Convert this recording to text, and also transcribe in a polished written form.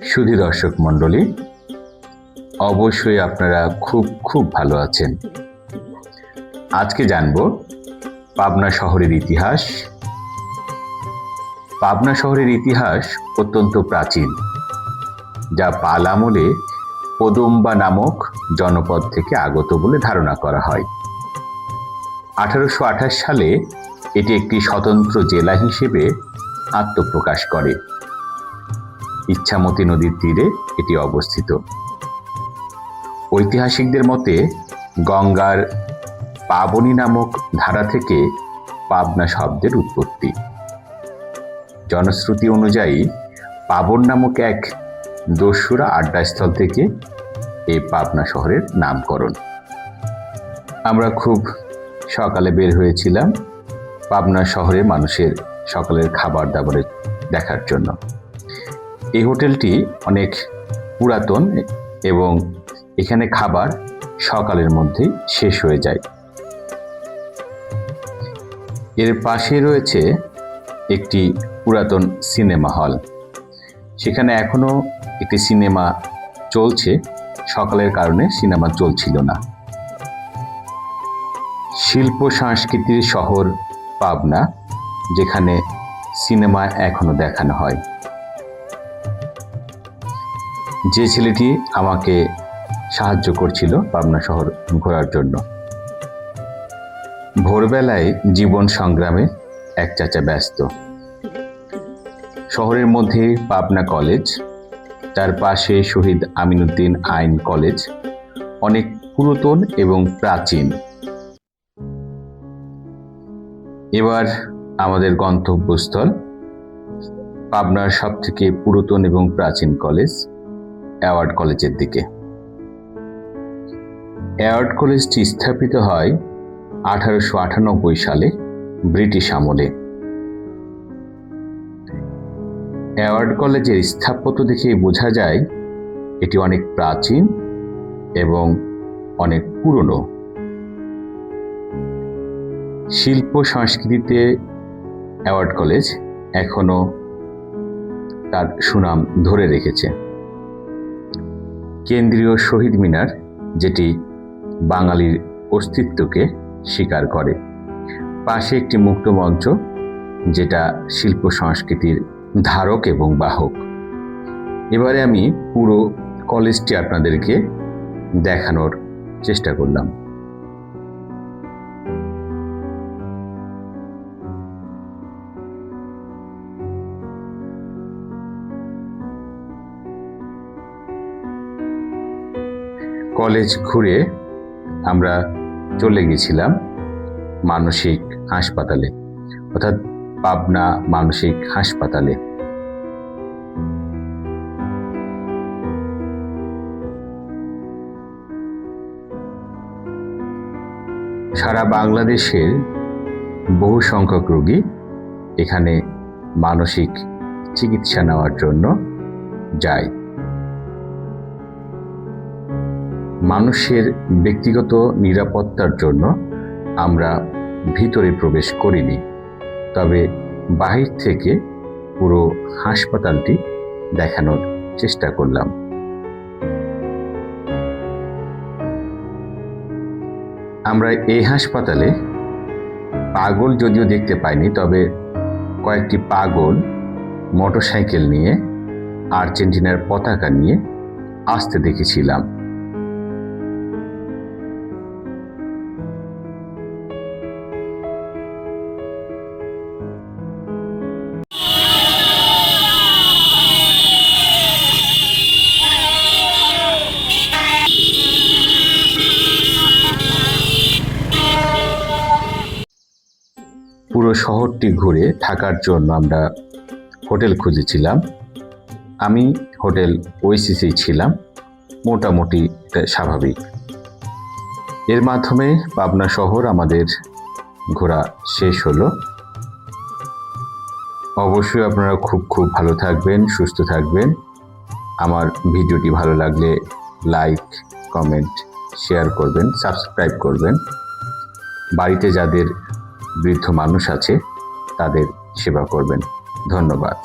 সুধী দর্শক মণ্ডলী, অবশ্যই আপনারা খুব ভালো আছেন। আজকে জানব পাবনা শহরের ইতিহাস। পাবনা শহরের ইতিহাস অত্যন্ত প্রাচীন, যা পাল আমলে পদুম্বা নামক জনপদ থেকে আগত বলে ধারণা করা হয়। 1828 সালে এটি একটি স্বতন্ত্র জেলা হিসেবে আত্মপ্রকাশ করে। ইচ্ছামতি নদীর তীরে এটি অবস্থিত। ঐতিহাসিকদের মতে গঙ্গার পাবনী নামক ধারা থেকে পাবনা শব্দের উৎপত্তি। জনশ্রুতি অনুযায়ী পাবন নামক এক দস্যুরা আড্ডাস্থল থেকে এই পাবনা শহরের নামকরণ। আমরা খুব সকালে বের হয়েছিলাম পাবনা শহরে মানুষের সকালের খাবার দাবারের দেখার জন্য। এই হোটেলটি অনেক পুরাতন এবং এখানে খাবার সকালের মধ্যেই শেষ হয়ে যায়। এর পাশে রয়েছে একটি পুরাতন সিনেমা হল। সেখানে এখনো একটি সিনেমা চলছে, সকালের কারণে সিনেমা চলছিল না। শিল্প সংস্কৃতির শহর পাবনা, যেখানে সিনেমা এখনো দেখানো হয়। যে ছেলেটি আমাকে সাহায্য করছিল পাবনা শহর ঘোরার জন্য, ভোরবেলায় জীবন সংগ্রামে এক চাচা ব্যস্ত। শহরের মধ্যে পাবনা কলেজ, তার পাশে শহীদ আমিনউদ্দিন আইন কলেজ, অনেক পুরাতন এবং প্রাচীন। এবার আমাদের গন্তব্যস্থল পাবনার সবথেকে পুরাতন এবং প্রাচীন কলেজ অ্যাওয়ার্ড কলেজের দিকে। অ্যাওয়ার্ড কলেজটি স্থাপিত হয় 1898 সালে ব্রিটিশ আমলে। অ্যাওয়ার্ড কলেজের স্থাপত্য দেখে বোঝা যায় এটি অনেক প্রাচীন এবং অনেক পুরনো। শিল্প সংস্কৃতিতে অ্যাওয়ার্ড কলেজ এখনো তার সুনাম ধরে রেখেছে। কেন্দ্রীয় শহীদ মিনার, যেটি বাঙালির অস্তিত্বকে স্বীকার করে। পাশে একটি মুক্ত মঞ্চ, যেটা শিল্প সংস্কৃতির ধারক এবং বাহক। এবারে আমি পুরো কলেজটি আপনাদেরকে দেখানোর চেষ্টা করলাম। কলেজ ঘুরে আমরা চলে গেছিলাম মানসিক হাসপাতালে, অর্থাৎ পাবনা মানসিক হাসপাতালে। সারা বাংলাদেশের বহু সংখ্যক রোগী এখানে মানসিক চিকিৎসা নেওয়ার জন্য যায়। মানুষের ব্যক্তিগত নিরাপত্তার জন্য আমরা ভিতরে প্রবেশ করিনি, তবে বাহির থেকে পুরো হাসপাতালটি দেখানোর চেষ্টা করলাম। আমরা এই হাসপাতালে পাগল যদিও দেখতে পাইনি, তবে কয়েকটি পাগল মোটরসাইকেল নিয়ে আর্জেন্টিনার পতাকা নিয়ে আসতে দেখেছিলাম। পুরো শহরটি ঘুরে থাকার জন্য আমরা হোটেল খুঁজেছিলাম। আমি হোটেল ওয়েসিসি ছিলাম, মোটামুটি স্বাভাবিক। এর মাধ্যমে পাবনা শহর আমাদের ঘোরা শেষ হলো। অবশ্যই আপনারা খুব ভালো থাকবেন, সুস্থ থাকবেন। আমার ভিডিওটি ভালো লাগলে লাইক, কমেন্ট, শেয়ার করবেন, সাবস্ক্রাইব করবেন। বাড়িতে যাদের বৃদ্ধ মানুষ আছে তাদের সেবা করবেন। ধন্যবাদ।